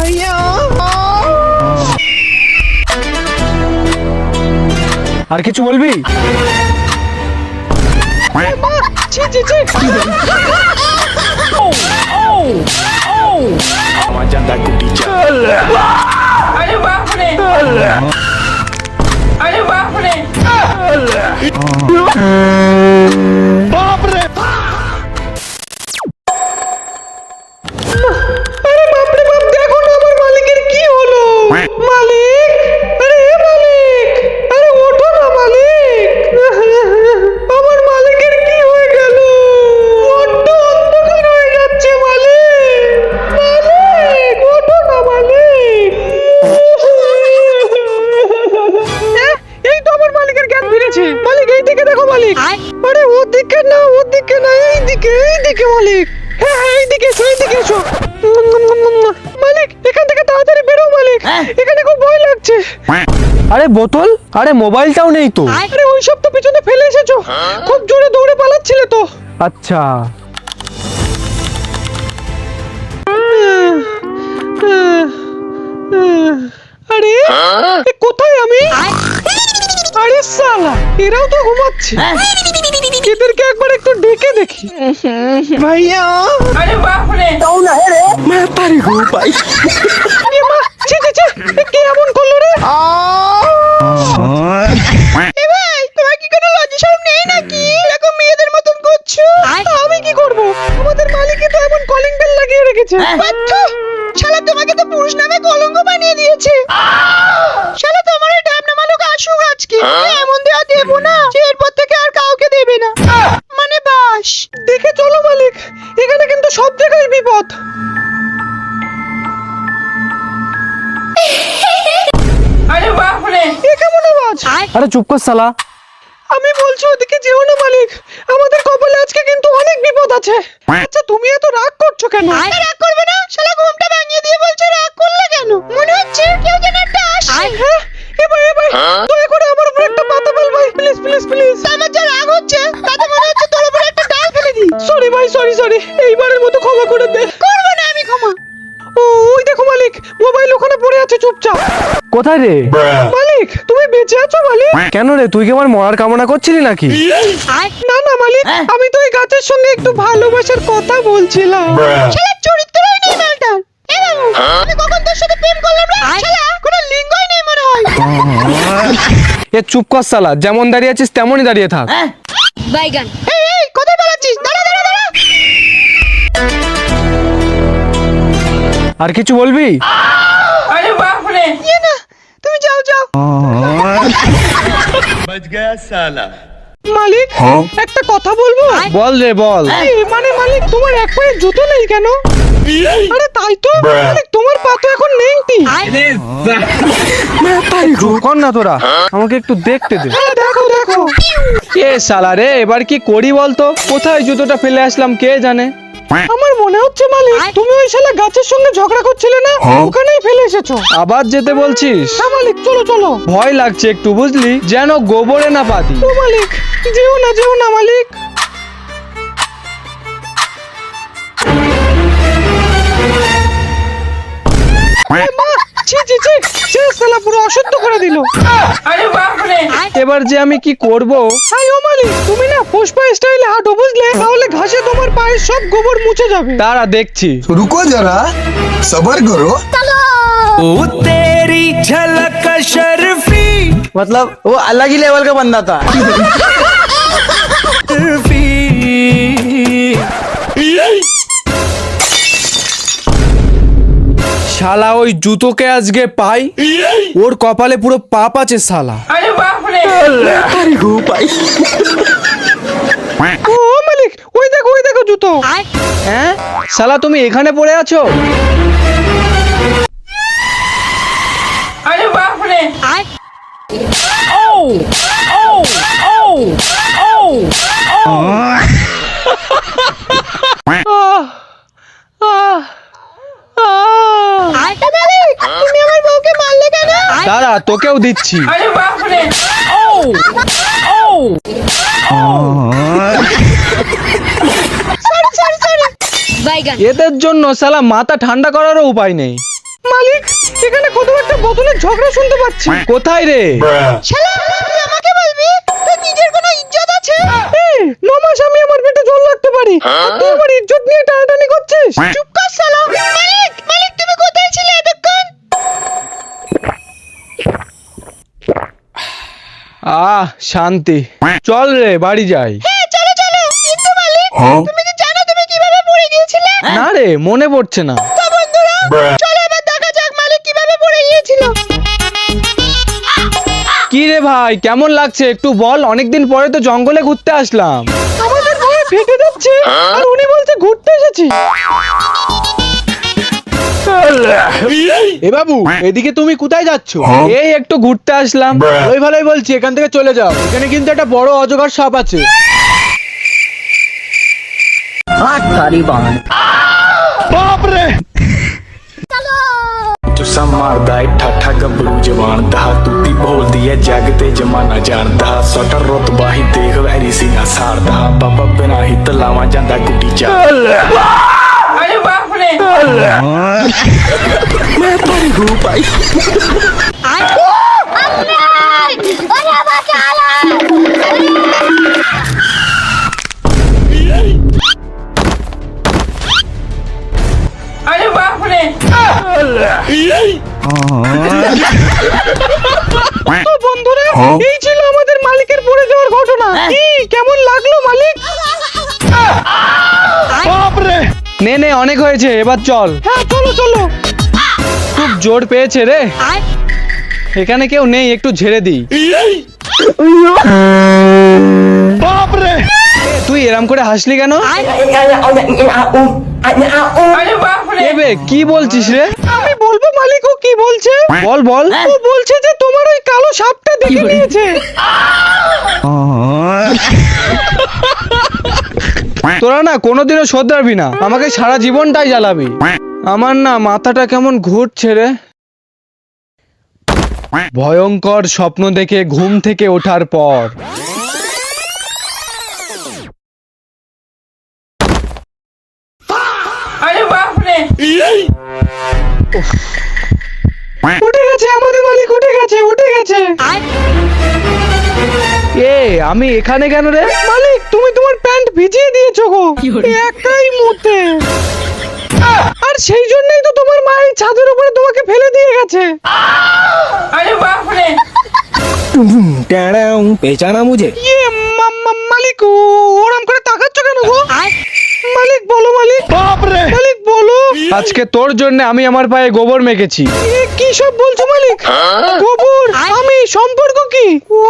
ভাইয়া আর কিছু বলবি? আমার জানটা কুটি अरे बाप रे अरे बाप रे বাপ রে আরে বাপ রে বাপ, দেখো না আমার মালিকের কি হলো। মালিক, আরে মালিক, আরে ওঠো না মালিক। আমার মালিকের কি হয়ে গেল? বড্ড অন্ধকার হয়ে যাচ্ছে মালিক। মালিক ওঠো না মালিক। এই তো আমার মালিকের জ্ঞান ফিরেছে। মালিক এই দিকে দেখো মালিক। আরে ওদিকে না, ওদিকে না, এইদিকে এইদিকে মালিক। হ্যাঁ হ্যাঁ এইদিকে এসো, এইদিকে এসো। মালিক এখান থেকে তাড়াতাড়ি বেরো মালিক, এখানে খুব ভয় লাগছে। আরে বোতল, আরে মোবাইলটাও নেই তো। আরে ওইসব তো পিছনে ফেলে এসেছো, খুব জোরে দৌড়ে পালাচ্ছিলে তো। আচ্ছা আরে এ কোথায় আমি? আরে সালা, এরাও তো ঘুমাচ্ছে। এদেরকে একবার একটু ডেকে দেখি। ভাইয়া अरे बाप रे मैं तारी घू पाई এ মা, ছি ছি ছি, এ কে এমন করলো রে? এ ভাই, তোমার কি কোনো লজ্জা শরম নেই নাকি? এরকম মেয়েদের মতন করছো। আমি কি করব? আমাদের মালিকই তো এমন কলিং বেল লাগিয়ে রেখেছে। বাচ্চা, শালা তোমাকে তো পুরুষ নামে কলঙ্ক বানিয়ে দিয়েছে। শালা তোমার এই ঢ্যামনা মালুক আসুক আজকে। এমন দেওয়া দেবো না যে এরপর থেকে আর কাউকে দেবে না। মানে বাস দেখে চলো মালিক, এখানে কিন্তু সব জায়গায় বিপদ। अरे बाप रे এ কেমন আওয়াজ? আরে চুপ কর শালা। আমি বলছি ওদিকে যেও না মালিক, আমাদের কপালে আজকে কিন্তু অনেক বিপদ আছে। আচ্ছা তুমি এত রাগ করছো কেন? রাগ করবে না, শালা ঘুমটা ভাঙিয়ে দিয়ে বলছো রাগ করলে কেন? মনে হচ্ছে কেউ যেন একটা আসছে। হ্যাঁ এ ভাই দয়া করে আমার উপর একটা পাতা ফেল ভাই, প্লিজ প্লিজ প্লিজ। আমার যা রাগ হচ্ছে তাতে মনে হচ্ছে তোর উপর একটা ডাল ফেলে দিই। সরি ভাই, সরি সরি, এইবারের মতো ক্ষমা করে দে। করব না আমি ক্ষমা। ও ওই দেখো মালিক, মোবাইল ওখানে পড়ে আছে চুপচাপ। কোথায় রে? মালিক তুমি বেঁচে আছো মালিক? কেন রে, তুই কি আমার মরার কামনা করছিলি নাকি? না না মালিক, আমি তো এই গাছের সঙ্গে একটু ভালোবাসার কথা বলছিলাম। শালা চরিত্রই নেই মালটার। এ বাবু, আমি কখন তোর সাথে প্রেম করলাম রে? শালা কোনো লিঙ্গই নেই মনে হয়। এ চুপ কর শালা, যেমন দাঁড়িয়ে আছিস তেমনই দাঁড়িয়ে থাক। বাইগান এই কোথায় পালাচ্ছিস? দাঁড়া দাঁড়া দাঁড়া। আর কিছু বলবি? अरे बाप रे ইয়ে না, তুমি যাও যাও। बच गया साला মালিক একটা কথা বলবো? বল রে বল। এই, মানে মালিক তোমার এক পায়ে জুতো নেই কেন? আরে তাই তো মালিক, তোমার পা তো এখন নেংটি। চুপ কর না তোরা, আমাকে একটু দেখতে দে। আরে দেখো দেখো। এ শালা রে, এবার কি করি বলতো? কোথায় জুতোটা ফেলে আসলাম কে জানে। আমার মনে হচ্ছে মালিক তুমি ওই শালা গাছের সঙ্গে ঝগড়া করছিলে না, ওখানেই ফেলে এসেছো। আবার যেতে বলছিস? হ্যাঁ মালিক, চলো চলো। ভয় লাগছে একটু বুঝলি, যেন গোবরে না পাতি। ও মালিক, যেও না মালিক। এ মা, ছি ছি ছি, সে শালা পুরো অশুদ্ধ করে দিল। अरे बाप रे এবার যে আমি কি করব? হাই ও মালিক, তুমি না পুষ্পা স্টাইলে হাঁটো বুঝলে, তাহলে ঘাসে তোমার পায়ের সব গোবর মুছে যাবে। তারা দেখছি। रुको जरा सबर करो। तेरी झलक शर्फी मतलब वो अलग ही लेवल का बंदा था। শালা ওই জুতোকে আজকে পাই, ওর কপালে পুরো পাপ আছে শালা। अरे बाप रे तारी घू पाई ও মালিক, ওই দেখো জুতো। হ্যাঁ শালা, তুমি এখানে পড়ে আছো? अरे बाप रे আহ, আহ, আহ। মালিক, তুমি আমার বউকে মারলে কেন? দাঁড়া, তোকেও দিচ্ছি। अरे बाप रे বাইগান এদের জন্য শালা মাথা ঠান্ডা করারও উপায় নেই। মালিক আর বোতলের ঝগড়া শুনতে পাচ্ছি। কোথায় রে? শালা তুই আমাকে বলবি তোর নিজের কোনো ইজ্জত আছে? এই 9 মাস আমি আমার পেটে জল রাখতে পারি, আর তুই আমার ইজ্জত নিয়ে টানাটানি করছিস? চুপ কর শালা। মালিক মালিক তুমি কোথায় ছিলে এতক্ষণ? শান্তি। চল রে বাড়ি যাই। হ্যাঁ চলো চলো, কিন্তু মালিক তুমি কি জানো তুমি কিভাবে পড়ে গিয়েছিলে? না রে, মনে পড়ছে না। তো বন্ধুরা চলো এবার দেখা যাক মালিক কিভাবে পড়ে গিয়েছিল। কি রে ভাই, কেমন লাগছে একটু বল? অনেকদিন পরে তো জঙ্গলে ঘুরতে আসলাম। আমাদের ভয়ে ফেটে যাচ্ছে, আর উনি বলছে ঘুরতে এসেছি। এ বাবু, এদিকে তুমি কোথায় যাচ্ছ? এই একটু ঘুরতে আসলাম। ওই ভালোই বলছি, এখান থেকে চলে যাও। এখানে কিন্তু একটা বড় অজগর সাপ আছে। तुसा मारदा है ठाठा गबरू जवान दा तूती बोलदी है जग ते जमाना जानदा सोटा रुतबा ही देख वैरी सीना सारदा बाबा बिना ही तलावा जांदा गुड्डी चा अरे बाप रे मैं परी हूँ भाई। अरे बाप रे তো বন্ধুরা এই ছিল আমাদের মালিকের পড়ে যাওয়ার ঘটনা। কি কেমন লাগলো মালিক? নে নে, অনেক হয়েছে, এবার চল। হ্যাঁ চলো চলো। খুব জোর পেয়েছে রে। এখানে কেউ নেই, একটু ঝেড়ে দিই। এ, তুই এরম করে হাসলি কেন? अरे बाप रे এ বে, কি বলছিস রে? আমি বলবো মালিক ও কি বলছে? বল বল। ও বলছে যে তোমার ওই কালো সাপটা দেখে নিয়েছে। তোরা না কোনোদিনও শোধরাবি না, আমাকে সারা জীবনটাই জ্বালাবি। আমার না মাথাটা কেমন ঘুরছে রে। ভয়ঙ্কর স্বপ্ন দেখে ঘুম থেকে ওঠার পর अरे बाप रे উঠে গেছে আমাদের মালিক, উঠে গেছে উঠে গেছে। এ আমি এখানে কেন রে? মালিক তুমি তোমার প্যান্ট ভিজিয়ে দিয়েছো গো একাই মুতে, আর সেই জন্যই তো তোমার মা এই ছাদের উপরে তোমাকে ফেলে দিয়ে গেছে। अरे बाप रे पहचाना मुझे? ইয়ে মালিক ওরম করে তাকাচ্ছ কেন গো? মালিক বলো মালিক। মালিক বলো। আজকে তোর জন্য আমি আমার পায়ে গোবর মেখেছি। এ কি সব বলছো মালিক? গোবর আমি সম্পর্ক কি? ও